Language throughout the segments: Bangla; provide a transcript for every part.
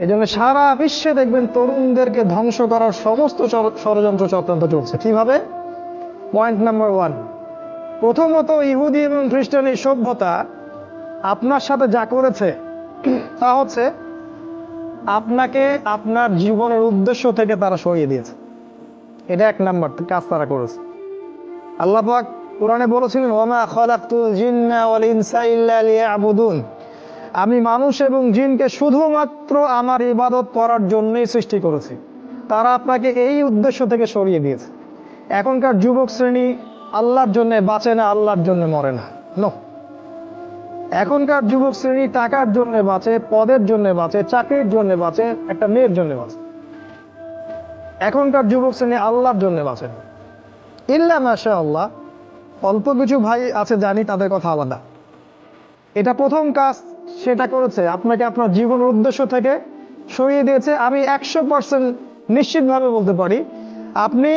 এই জন্য সারা বিশ্বে দেখবেন তরুণদেরকে ধ্বংস করার সমস্ত ষড়যন্ত্র চক্রান্ত চলছে। কিভাবে? পয়েন্ট নাম্বার ওয়ান, প্রথমত ইহুদি এবং খ্রিস্টানি সভ্যতা আপনার সাথে যা করেছে তা হচ্ছে আপনাকে আপনার জীবনের উদ্দেশ্য থেকে তারা সরিয়ে দিয়েছে। এটা এক নাম্বার কাজ তারা করেছে। আল্লাহ পাক কোরআনে বলেছিলেন, ওয়ামা খালাকতুল জিন্না ওয়াল ইনসা ইল্লা লিয়াবুদুন, আমি মানুষ এবং জিনকে শুধুমাত্র আমার ইবাদত করার জন্যই সৃষ্টি করেছি। তারা আপনাকে এই উদ্দেশ্য থেকে সরিয়ে দিয়েছে। এখনকার যুবক শ্রেণী আল্লাহর জন্য বাঁচে না, আল্লাহর জন্য মরে না। নো, এখনকার যুবক শ্রেণী টাকার জন্য বাঁচে, পদের জন্য বাঁচে, চাকরির জন্য বাঁচে, একটা মেয়ের জন্য বাঁচে। এখনকার যুবক শ্রেণী আল্লাহর জন্য বাঁচে না। ইল্লা মাশাআল্লাহ, অল্প কিছু ভাই আছে জানি, তাদের কথা আলাদা। এটা প্রথম কাজ সেটা করেছে, আপনাকে আপনার জীবনের উদ্দেশ্য থেকে সরিয়ে দিয়েছে। আমি 100% নিশ্চিতভাবে বলতে পারি, আপনি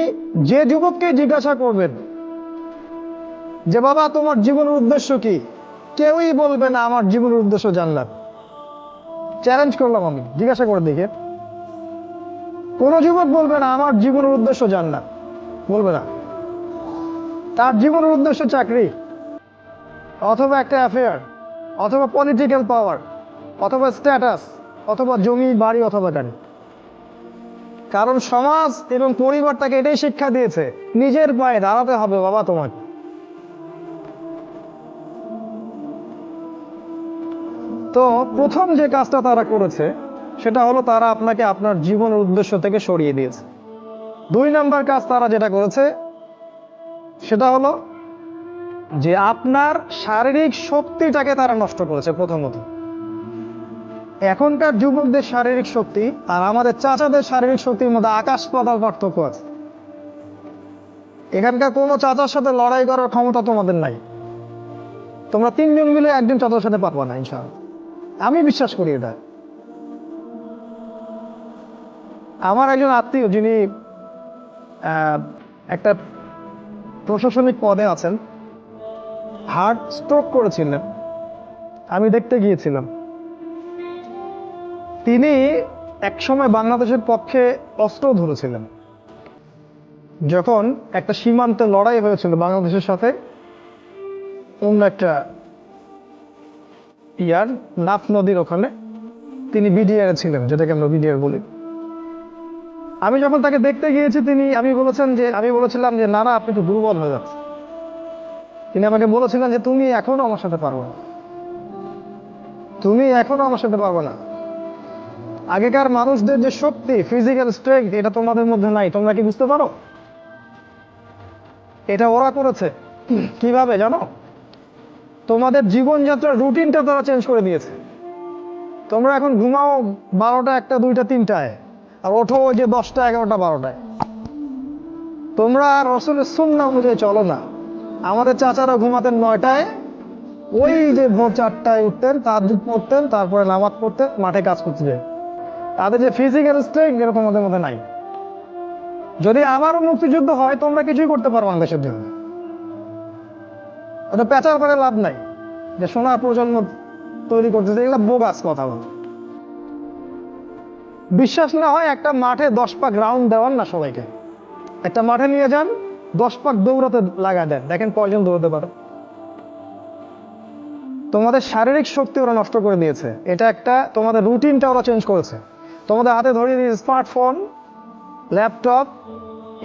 যে যুবককে জিজ্ঞাসা করবেন যে বাবা তোমার জীবনের উদ্দেশ্য কি, কেউই বলবে না আমার জীবনের উদ্দেশ্য জান্নাত। চ্যালেঞ্জ করলাম, আমি জিজ্ঞাসা করে দেখে, কোন যুবক বলবে না আমার জীবনের উদ্দেশ্য জান্নাত, বলবে না। তার জীবনের উদ্দেশ্য চাকরি, অথবা একটা অ্যাফেয়ার, অথবা পলিটিক্যাল পাওয়ার, অথবা স্ট্যাটাস, অথবা জমি বাড়ি, অথবা গাড়ি। কারণ সমাজ এবং পরিবার তাকে এটাই শিক্ষা দিয়েছে, নিজের পায়ে দাঁড়াতে হবে বাবা তোমাকে। তো প্রথম যে কাজটা তারা করেছে সেটা হলো তারা আপনাকে আপনার জীবনের উদ্দেশ্য থেকে সরিয়ে দিয়েছে। 2 নাম্বার কাজ তারা যেটা করেছে সেটা হলো যে আপনার শারীরিক শক্তিটাকে তারা নষ্ট করেছে। প্রথমত, এখনকার যুবকদের শারীরিক শক্তি আর আমাদের চাচাদের শারীরিক শক্তির মধ্যে আকাশ পাতাল পার্থক্য আছে। এখানকার কোনো চাচার সাথে লড়াই করার ক্ষমতা তোমাদের নাই। তোমরা 3 জন মিলে একজন চাচার সাথে পারবা না ইনশাআল্লাহ, আমি বিশ্বাস করি এটা। আমার একজন আত্মীয় যিনি একটা প্রশাসনিক পদে আছেন, হার্ট স্ট্রোক করেছিলেন, আমি দেখতে গিয়েছিলাম। তিনি একসময় বাংলাদেশের পক্ষে অস্ত্র ধরেছিলেন। যখন একটা সীমান্তে লড়াই হয়েছিল বাংলাদেশের সাথে, অন্য একটা নাফ নদীর ওখানে, তিনি বিডিআর ছিলেন, যেটাকে আমরা বিডিআর বলি। আমি যখন তাকে দেখতে গিয়েছি, আমি বলেছিলাম যে না না, আপনি তো দুর্বল হয়ে যাচ্ছে। তিনি আমাকে বলেছিলেন যে তুমি এখনো আমার সাথে পারবে না, তুমি এখনো আমার সাথে পারবে না। আগেকার মানুষদের যে শক্তি, ফিজিক্যাল স্ট্রেংথ, এটা তোমাদের মধ্যে নাই। তোমরা কি বুঝতে পারো? এটা ওরা করেছে। কিভাবে জানো? তোমাদের জীবনযাত্রার রুটিনটা তারা চেঞ্জ করে দিয়েছে। তোমরা এখন ঘুমাও 12টা, 1টা, 2টা, 3টায়, আর ওঠো ওই যে 10টা, 11টা, 12টায়। তোমরা আর রাসূলের সুন্নাহ অনুযায়ী চলো না। আমাদের চাচারা ঘুমাতেন 9টায়, ওই যে ভোর 4টায় উঠতেন, তাহাজ্জুদ পড়তেন, তারপরে নামাজ পড়তেন, মাঠে কাজ করতে যায়। তাদের যে ফিজিক্যাল স্ট্রেংথ, এটা তোমাদের মধ্যে নাই। যদি আবারও মুক্তিযুদ্ধ হয়, তোমরা কিছুই করতে পারো না দেশের জন্য। ওটা পেঁচার করে লাভ নাই যে সোনার প্রজন্ম তৈরি করতেছে, এগুলো বোগাস কথা বলে। বিশ্বাস না হয় একটা মাঠে 10 পাক রাউন্ড দেওয়ান না সবাইকে, একটা মাঠে নিয়ে যান, 10 পাক দৌড়াতে লাগা দেন, দেখেন কয়জন দৌড়াতে পারে। তোমাদের শারীরিক শক্তি ওরা নষ্ট করে দিয়েছে। এটা একটা, তোমাদের রুটিনটা ওরা চেঞ্জ করেছে। তোমাদের হাতে ধরিয়ে দিয়েছে smartphone, laptop,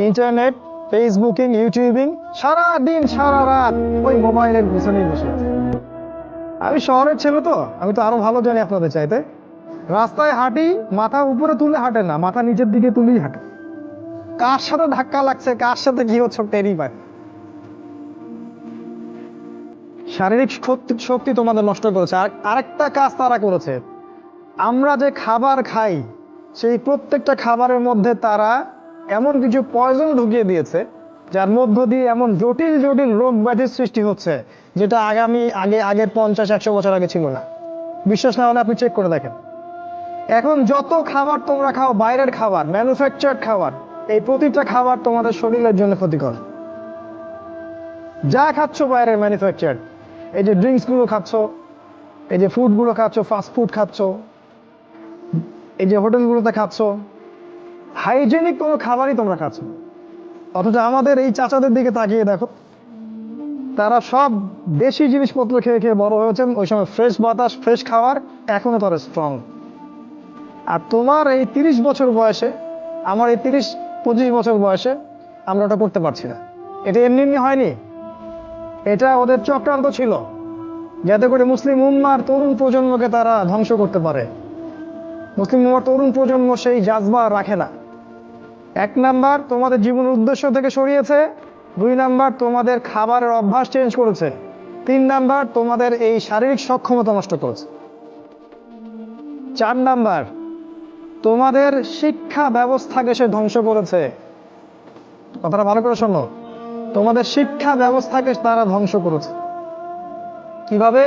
internet, facebooking, youtubing, সারা দিন সারা রাত ওই মোবাইলের পিছনেই বসে। আমি শহরের ছেলে তো, আমি তো আরো ভালো জানি আপনাদের চাইতে। রাস্তায় হাঁটি, মাথা উপরে তুলে হাঁটে না, মাথা নিচের দিকে তুলেই হাঁটে। কার সাথে ধাক্কা লাগছে, কার সাথে কি হচ্ছে টেরই পায়। শারীরিক শক্তি তোমাদের নষ্ট করেছে। আর আরেকটা কাজ তারা করেছে, আমরা যে খাবার খাই সেই প্রত্যেকটা খাবারের মধ্যে তারা এমন কিছু পয়জন ঢুকিয়ে দিয়েছে, যার মধ্য দিয়ে এমন জটিল জটিল রোগ ব্যাধির সৃষ্টি হচ্ছে, যেটা আগের 50-100 বছর আগে ছিল না। বিশ্বাস না হলে আপনি চেক করে দেখেন। এখন যত খাবার তোমরা খাও, বাইরের খাবার, ম্যানুফ্যাকচার্ড খাবার, এই প্রতিটা খাবার তোমাদের শরীরের জন্য ক্ষতিকর। যা খাচ্ছ বাইরের ম্যানুফ্যাকচার্ড, এই যে ড্রিঙ্কস গুলো খাচ্ছ, এই যে ফুড গুলো খাচ্ছ, ফাস্ট ফুড খাচ্ছ, এই যে হোটেলগুলোতে খাচ্ছ, হাইজেনিক কোনো খাবারই তোমরা খাচ্ছ না। অথচ আমাদের এই চাচাদের দিকে তাকিয়ে দেখো, তারা সব দেশি জিনিসপত্র খেয়ে খেয়ে বড় হয়েছেন। ওই সময় ফ্রেশ বাতাস, ফ্রেশ খাবার, এখনো তারা স্ট্রং। আর তোমার এই 30 বছর বয়সে, আমার এই 30-25 বছর বয়সে আমরা ওটা করতে পারছি না। এটা এমনি এমনি হয়নি, এটা ওদের চক্রান্ত ছিল, যাতে করে মুসলিম উম্মার তরুণ প্রজন্মকে তারা ধ্বংস করতে পারে। মুসলিম উম্মার তরুণ প্রজন্ম সেই জাজবা রাখে না। 1 নাম্বার তোমাদের জীবনের উদ্দেশ্য থেকে সরিয়েছে, 2 নাম্বার তোমাদের খাবারের অভ্যাস চেঞ্জ করেছে, 3 নাম্বার তোমাদের এই শারীরিক সক্ষমতা নষ্ট করেছে, 4 নাম্বার তোমাদের শিক্ষা ব্যবস্থাকে সে ধ্বংস করেছে। কথাটা ভালো করে শোনো, তোমাদের শিক্ষা ব্যবস্থাকে তারা ধ্বংস করেছে। কিভাবে?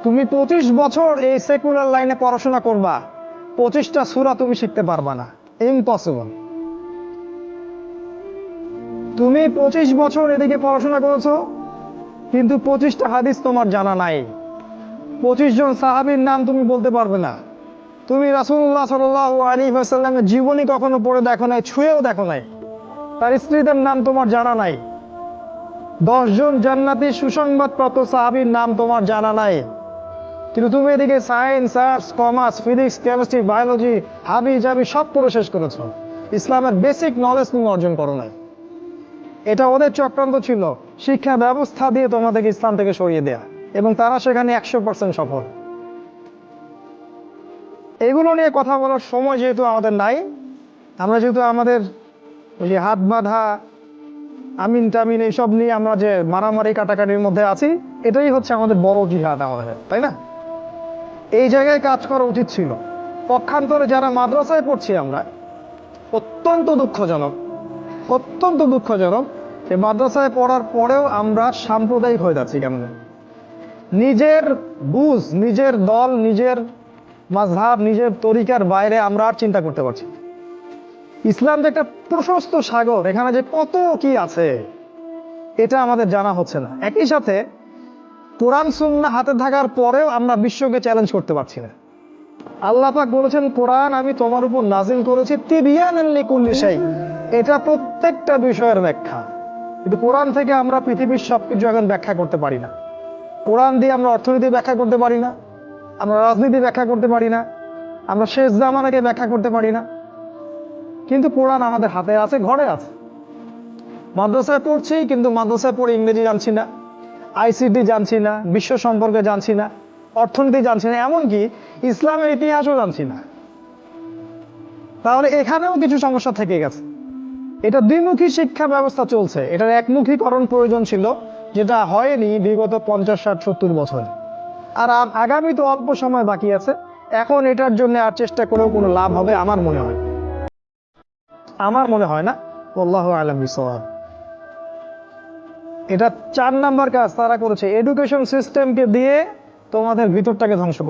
তুমি 25 বছর এই সেকুলার লাইনে পড়াশোনা করবা, 25টা সূরা তুমি শিখতে পারবা না, ইম্পসিবল। তুমি 25 বছর এদিকে পড়াশোনা করেছো, কিন্তু 25টা হাদিস তোমার জানা নাই, 25 জন সাহাবীর নাম তুমি বলতে পারবে না, তুমি রাসূলুল্লাহ সাল্লাল্লাহু আলাইহি ওয়াসাল্লামের জীবনী কখনো পড়ে দেখো নাই, ছুঁয়েও দেখো নাই, তার স্ত্রীদের নাম তোমার জানা নাই, 10 জন জান্নাতি সুসংবাদপ্রাপ্ত সাহাবীর নাম তোমার জানা নাই। কিন্তু তুমি এদিকে science, arts, commerce, physics, chemistry, biology, হাবি জাবি সব পড়ে শেষ করেছো, ইসলামের বেসিক নলেজ তুমি অর্জন করো নাই। এটা ওদের চক্রান্ত ছিল, শিক্ষা ব্যবস্থা দিয়ে তোমাদেরকে ইসলাম থেকে সরিয়ে দেয়া, এবং তারা সেখানে 100% সফল। এগুলো নিয়ে কথা বলার সময় যেহেতু আমাদের নাই, আমরা যেহেতু আমাদের ওই যে হাত বাঁধা, আমিন টামিন এইসব নিয়ে আমরা যে মারামারি কাটাকাটির মধ্যে আছি, এটাই হচ্ছে আমাদের বড় জিহাদ আমাদের, তাই না? এই জায়গায় কাজ করা উচিত ছিল। পক্ষান্তরে যারা মাদ্রাসায় পড়ছি আমরা, অত্যন্ত দুঃখজনক, অত্যন্ত দুঃখজনক যে মাদ্রাসায় পড়ার পরেও আমরা সাম্প্রদায়িক হয়ে যাচ্ছি। কেমন নিজের বুঝ, নিজের দল, নিজের মাযহাব, নিজের তরিকার বাইরে আমরা আর চিন্তা করতে পারছি না। ইসলাম যে একটা প্রশস্ত সাগর, এখানে যে কত কি আছে এটা আমাদের জানা হচ্ছে না। একই সাথে কোরআন সুন্নাহ হাতে থাকার পরেও আমরা বিশ্বকে চ্যালেঞ্জ করতে পারছি না। আল্লাহ পাক বলেছেন, কোরআন আমি তোমার উপর নাজিল করেছি তিবিয়ানান লিকুল্লি শাই, এটা প্রত্যেকটা বিষয়ের ব্যাখ্যা। কিন্তু কোরআন থেকে আমরা পৃথিবীর সবকিছু এখন ব্যাখ্যা করতে পারি না। কোরআন দিয়ে আমরা অর্থনীতি ব্যাখ্যা করতে পারি না, আমরা রাজনীতি ব্যাখ্যা করতে পারি না, আমরা শেষ জামানাকে ব্যাখ্যা করতে পারি না। কিন্তু কোরআন আমাদের হাতে আছে, ঘরে আছে। মাদ্রাসায় পড়ছি, কিন্তু মাদ্রাসায় পড়ে ইংরেজি জানছি না, আইসিটি জানছি না, বিশ্ব সম্পর্কে জানছি না, অর্থনীতি জানছি না, এমনকি ইসলামের ইতিহাসও জানছি না। তাহলে এখানেও কিছু সমস্যা থেকে গেছে। এটা দ্বিমুখী শিক্ষা ব্যবস্থা চলছে, এটার একমুখীকরণ প্রয়োজন ছিল, যেটা হয়নি বিগত 50, 60, 70 বছর। আর আগামী তো অল্প সময় বাকি আছে, এখন এটার জন্য আর চেষ্টা করেও কোনো লাভ হবে আমার মনে হয়, আমার মনে হয় না। আল্লাহু আ'লাম বিসওয়াব। এটা 4 নাম্বার কাজ তারা করেছে, এডুকেশন সিস্টেমকে দিয়ে তোমাদের ভিতরটাকে ধ্বংস করে।